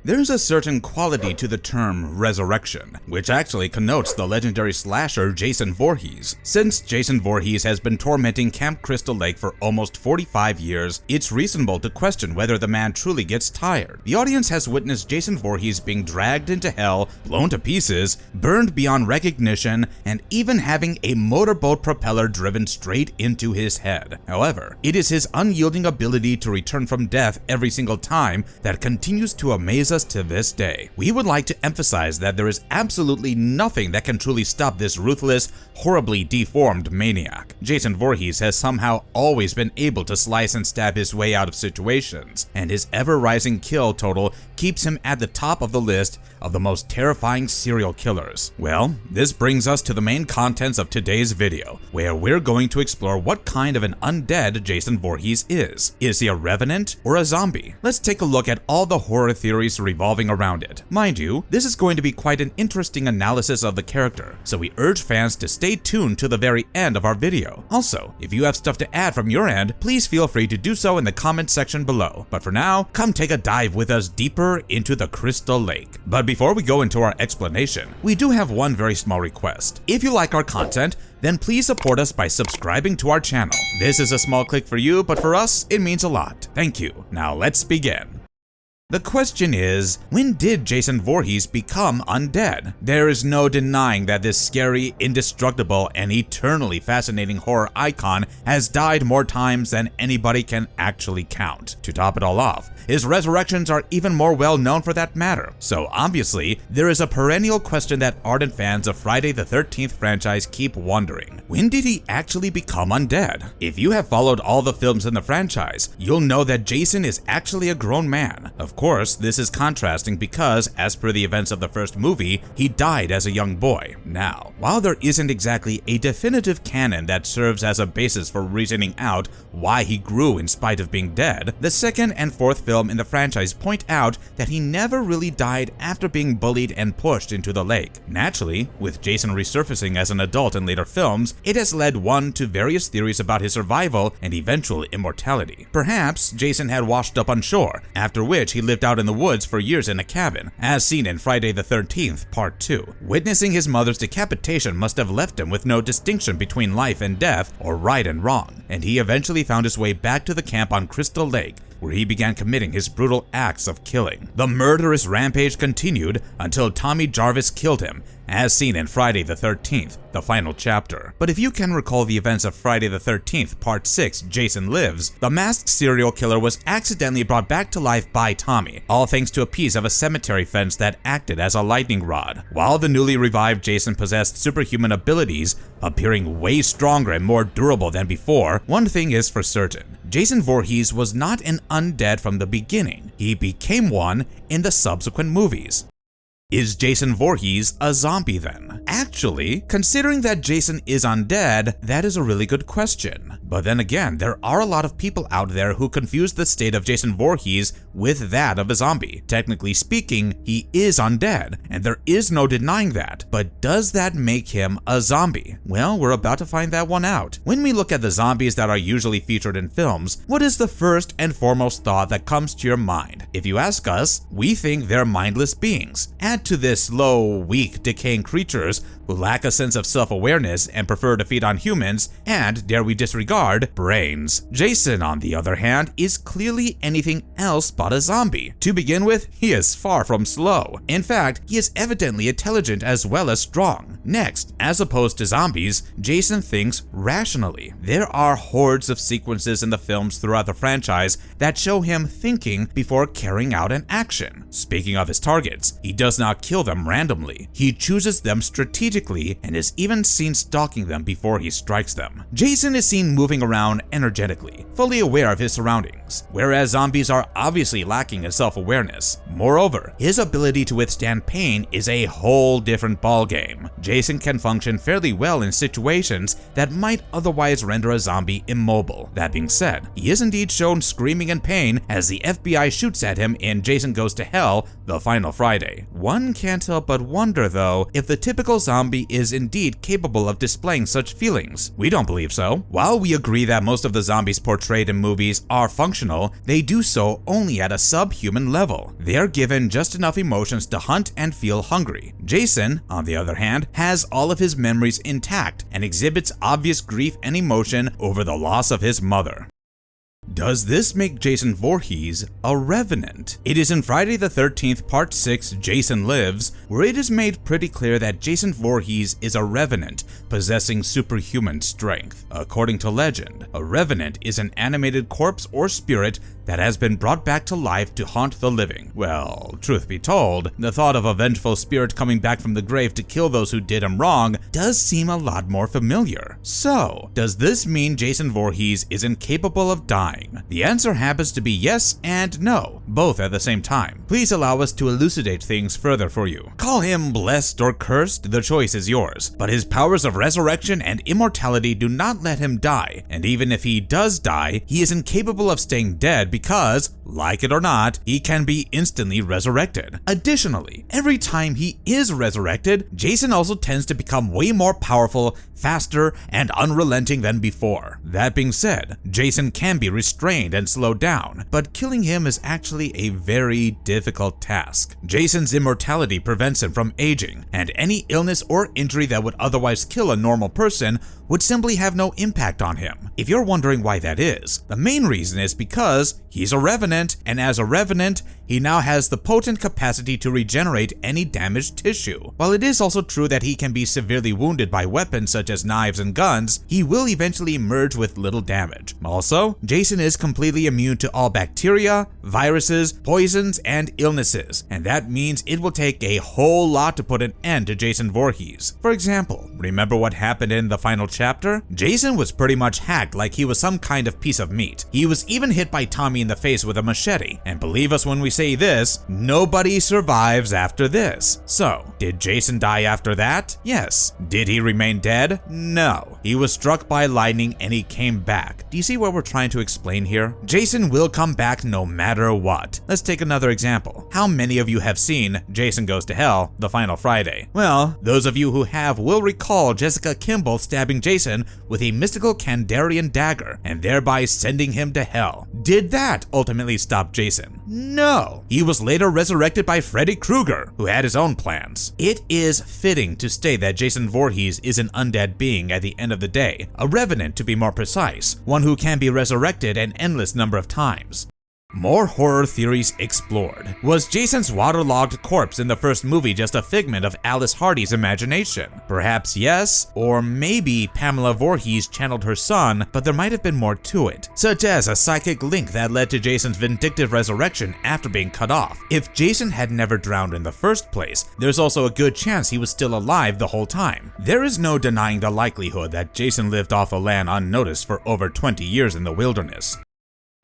There's a certain quality to the term resurrection, which actually connotes the legendary slasher Jason Voorhees. Since Jason Voorhees has been tormenting Camp Crystal Lake for almost 45 years, it's reasonable to question whether the man truly gets tired. The audience has witnessed Jason Voorhees being dragged into hell, blown to pieces, burned beyond recognition, and even having a motorboat propeller driven straight into his head. However, it is his unyielding ability to return from death every single time that continues to amaze us to this day. We would like to emphasize that there is absolutely nothing that can truly stop this ruthless, horribly deformed maniac. Jason Voorhees has somehow always been able to slice and stab his way out of situations, and his ever-rising kill total keeps him at the top of the list of the most terrifying serial killers. Well, this brings us to the main contents of today's video, where we're going to explore what kind of an undead Jason Voorhees is. Is he a revenant or a zombie? Let's take a look at all the horror theories revolving around it. Mind you, this is going to be quite an interesting analysis of the character, so we urge fans to stay tuned to the very end of our video. Also, if you have stuff to add from your end, please feel free to do so in the comment section below. But for now, come take a dive with us deeper into the Crystal Lake. But before we go into our explanation, we do have one very small request. If you like our content, then please support us by subscribing to our channel. This is a small click for you, but for us, it means a lot. Thank you. Now let's begin. The question is, when did Jason Voorhees become undead? There is no denying that this scary, indestructible, and eternally fascinating horror icon has died more times than anybody can actually count. To top it all off, his resurrections are even more well known for that matter. So obviously, there is a perennial question that ardent fans of Friday the 13th franchise keep wondering. When did he actually become undead? If you have followed all the films in the franchise, you'll know that Jason is actually a grown man. Of course, this is contrasting because, as per the events of the first movie, he died as a young boy. Now, while there isn't exactly a definitive canon that serves as a basis for reasoning out why he grew in spite of being dead, the second and fourth film in the franchise point out that he never really died after being bullied and pushed into the lake. Naturally, with Jason resurfacing as an adult in later films, it has led one to various theories about his survival and eventual immortality. Perhaps Jason had washed up on shore, after which he lived out in the woods for years in a cabin, as seen in Friday the 13th Part 2. Witnessing his mother's decapitation must have left him with no distinction between life and death or right and wrong, and he eventually found his way back to the camp on Crystal Lake, where he began committing his brutal acts of killing. The murderous rampage continued until Tommy Jarvis killed him, as seen in Friday the 13th, the final chapter. But if you can recall the events of Friday the 13th Part 6, Jason Lives, the masked serial killer was accidentally brought back to life by Tommy, all thanks to a piece of a cemetery fence that acted as a lightning rod. While the newly revived Jason possessed superhuman abilities, appearing way stronger and more durable than before, one thing is for certain. Jason Voorhees was not an undead from the beginning. He became one in the subsequent movies. Is Jason Voorhees a zombie then? Actually, considering that Jason is undead, that is a really good question. But then again, there are a lot of people out there who confuse the state of Jason Voorhees with that of a zombie. Technically speaking, he is undead, and there is no denying that. But does that make him a zombie? Well, we're about to find that one out. When we look at the zombies that are usually featured in films, what is the first and foremost thought that comes to your mind? If you ask us, we think they're mindless beings. Add to this slow, weak, decaying creatures who lack a sense of self-awareness and prefer to feed on humans, and, dare we disregard, brains. Jason, on the other hand, is clearly anything else but a zombie. To begin with, he is far from slow. In fact, he is evidently intelligent as well as strong. Next, as opposed to zombies, Jason thinks rationally. There are hordes of sequences in the films throughout the franchise that show him thinking before carrying out an action. Speaking of his targets, he does not kill them randomly. He chooses them strategically and is even seen stalking them before he strikes them. Jason is seen moving around energetically, fully aware of his surroundings, whereas zombies are obviously lacking in self-awareness. Moreover, his ability to withstand pain is a whole different ballgame. Jason can function fairly well in situations that might otherwise render a zombie immobile. That being said, he is indeed shown screaming in pain as the FBI shoots at him in Jason Goes to Hell, the final Friday. One can't help but wonder though, if the typical zombie is indeed capable of displaying such feelings. We don't believe so. While we agree that most of the zombies portrayed in movies are functional, they do so only at a subhuman level. They are given just enough emotions to hunt and feel hungry. Jason, on the other hand, has all of his memories intact and exhibits obvious grief and emotion over the loss of his mother. Does this make Jason Voorhees a Revenant? It is in Friday the 13th Part 6 Jason Lives, where it is made pretty clear that Jason Voorhees is a Revenant possessing superhuman strength. According to legend, a Revenant is an animated corpse or spirit that has been brought back to life to haunt the living. Well, truth be told, the thought of a vengeful spirit coming back from the grave to kill those who did him wrong does seem a lot more familiar. So, does this mean Jason Voorhees is incapable of dying? The answer happens to be yes and no, both at the same time. Please allow us to elucidate things further for you. Call him blessed or cursed, the choice is yours, but his powers of resurrection and immortality do not let him die, and even if he does die, he is incapable of staying dead because, like it or not, he can be instantly resurrected. Additionally, every time he is resurrected, Jason also tends to become way more powerful, faster, and unrelenting than before. That being said, Jason can be restrained and slowed down, but killing him is actually a very difficult task. Jason's immortality prevents him from aging, and any illness or injury that would otherwise kill a normal person would simply have no impact on him. If you're wondering why that is, the main reason is because he's a Revenant, and as a Revenant, he now has the potent capacity to regenerate any damaged tissue. While it is also true that he can be severely wounded by weapons such as knives and guns, he will eventually emerge with little damage. Also, Jason is completely immune to all bacteria, viruses, poisons, and illnesses, and that means it will take a whole lot to put an end to Jason Voorhees. For example, remember what happened in the final chapter? Jason was pretty much hacked like he was some kind of piece of meat. He was even hit by Tommy in the face with a machete, and believe us when we say this, nobody survives after this. So, did Jason die after that? Yes. Did he remain dead? No. He was struck by lightning and he came back. Do you see what we're trying to explain here? Jason will come back no matter what. Let's take another example. How many of you have seen Jason Goes to Hell, the final Friday? Well, those of you who have will recall Jessica Kimball stabbing Jason with a mystical Kandarian dagger and thereby sending him to hell. Did that ultimately stop Jason? No. He was later resurrected by Freddy Krueger, who had his own plans. It is fitting to state that Jason Voorhees is an undead being at the end of the day, a Revenant to be more precise, one who can be resurrected an endless number of times. More horror theories explored. Was Jason's waterlogged corpse in the first movie just a figment of Alice Hardy's imagination? Perhaps yes, or maybe Pamela Voorhees channeled her son, but there might have been more to it, such as a psychic link that led to Jason's vindictive resurrection after being cut off. If Jason had never drowned in the first place, there's also a good chance he was still alive the whole time. There is no denying the likelihood that Jason lived off the land unnoticed for over 20 years in the wilderness.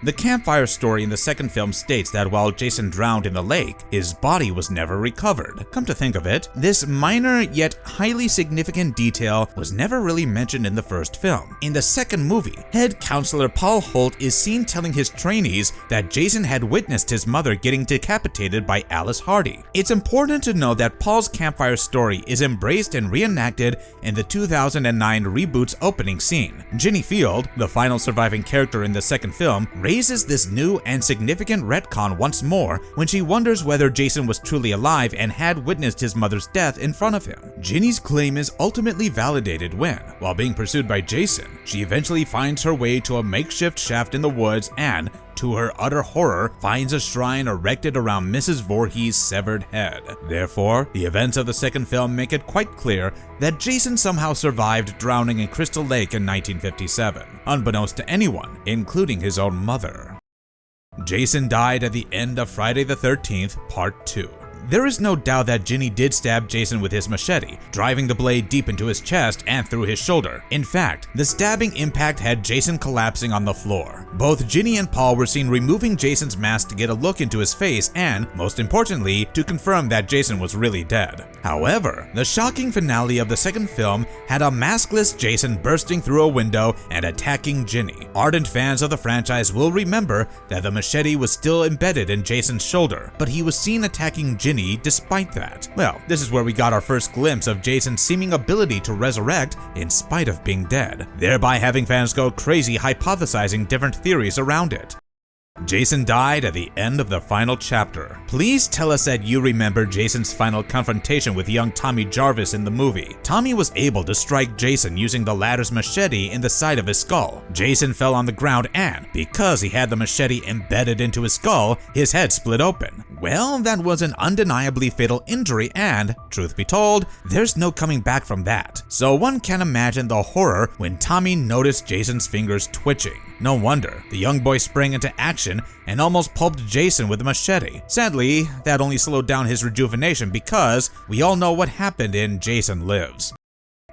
The campfire story in the second film states that while Jason drowned in the lake, his body was never recovered. Come to think of it, this minor yet highly significant detail was never really mentioned in the first film. In the second movie, head counselor Paul Holt is seen telling his trainees that Jason had witnessed his mother getting decapitated by Alice Hardy. It's important to know that Paul's campfire story is embraced and reenacted in the 2009 reboot's opening scene. Ginny Field, the final surviving character in the second film, raises this new and significant retcon once more when she wonders whether Jason was truly alive and had witnessed his mother's death in front of him. Ginny's claim is ultimately validated when, while being pursued by Jason, she eventually finds her way to a makeshift shaft in the woods and, to her utter horror, finds a shrine erected around Mrs. Voorhees' severed head. Therefore, the events of the second film make it quite clear that Jason somehow survived drowning in Crystal Lake in 1957, unbeknownst to anyone, including his own mother. Jason died at the end of Friday the 13th, Part 2. There is no doubt that Ginny did stab Jason with his machete, driving the blade deep into his chest and through his shoulder. In fact, the stabbing impact had Jason collapsing on the floor. Both Ginny and Paul were seen removing Jason's mask to get a look into his face and, most importantly, to confirm that Jason was really dead. However, the shocking finale of the second film had a maskless Jason bursting through a window and attacking Ginny. Ardent fans of the franchise will remember that the machete was still embedded in Jason's shoulder, but he was seen attacking Ginny skinny despite that. Well, this is where we got our first glimpse of Jason's seeming ability to resurrect in spite of being dead, thereby having fans go crazy hypothesizing different theories around it. Jason died at the end of the final chapter. Please tell us that you remember Jason's final confrontation with young Tommy Jarvis in the movie. Tommy was able to strike Jason using the latter's machete in the side of his skull. Jason fell on the ground and, because he had the machete embedded into his skull, his head split open. Well, that was an undeniably fatal injury and, truth be told, there's no coming back from that. So one can imagine the horror when Tommy noticed Jason's fingers twitching. No wonder, the young boy sprang into action and almost pulped Jason with a machete. Sadly, that only slowed down his rejuvenation because we all know what happened in Jason Lives.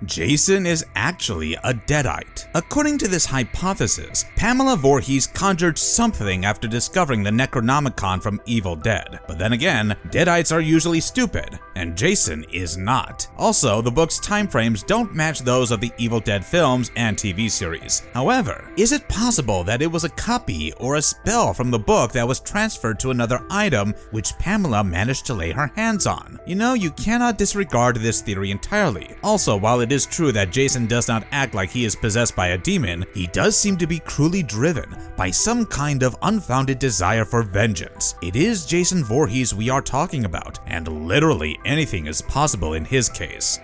Jason is actually a Deadite. According to this hypothesis, Pamela Voorhees conjured something after discovering the Necronomicon from Evil Dead. But then again, Deadites are usually stupid, and Jason is not. Also, the book's timeframes don't match those of the Evil Dead films and TV series. However, is it possible that it was a copy or a spell from the book that was transferred to another item which Pamela managed to lay her hands on? You know, you cannot disregard this theory entirely. Also, while it is true that Jason does not act like he is possessed by a demon, he does seem to be cruelly driven by some kind of unfounded desire for vengeance. It is Jason Voorhees we are talking about, and literally anything is possible in his case.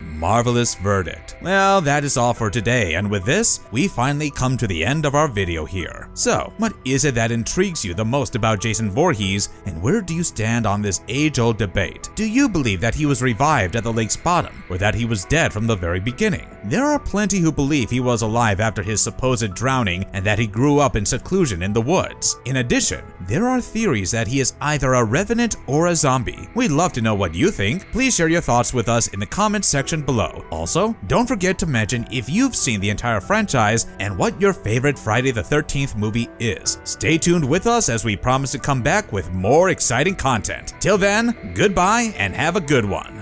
Marvelous verdict. Well, that is all for today, and with this, we finally come to the end of our video here. So, what is it that intrigues you the most about Jason Voorhees, and where do you stand on this age-old debate? Do you believe that he was revived at the lake's bottom, or that he was dead from the very beginning? There are plenty who believe he was alive after his supposed drowning, and that he grew up in seclusion in the woods. In addition, there are theories that he is either a revenant or a zombie. We'd love to know what you think. Please share your thoughts with us in the comments section below. Also, don't forget to mention if you've seen the entire franchise and what your favorite Friday the 13th movie is. Stay tuned with us as we promise to come back with more exciting content. Till then, goodbye and have a good one.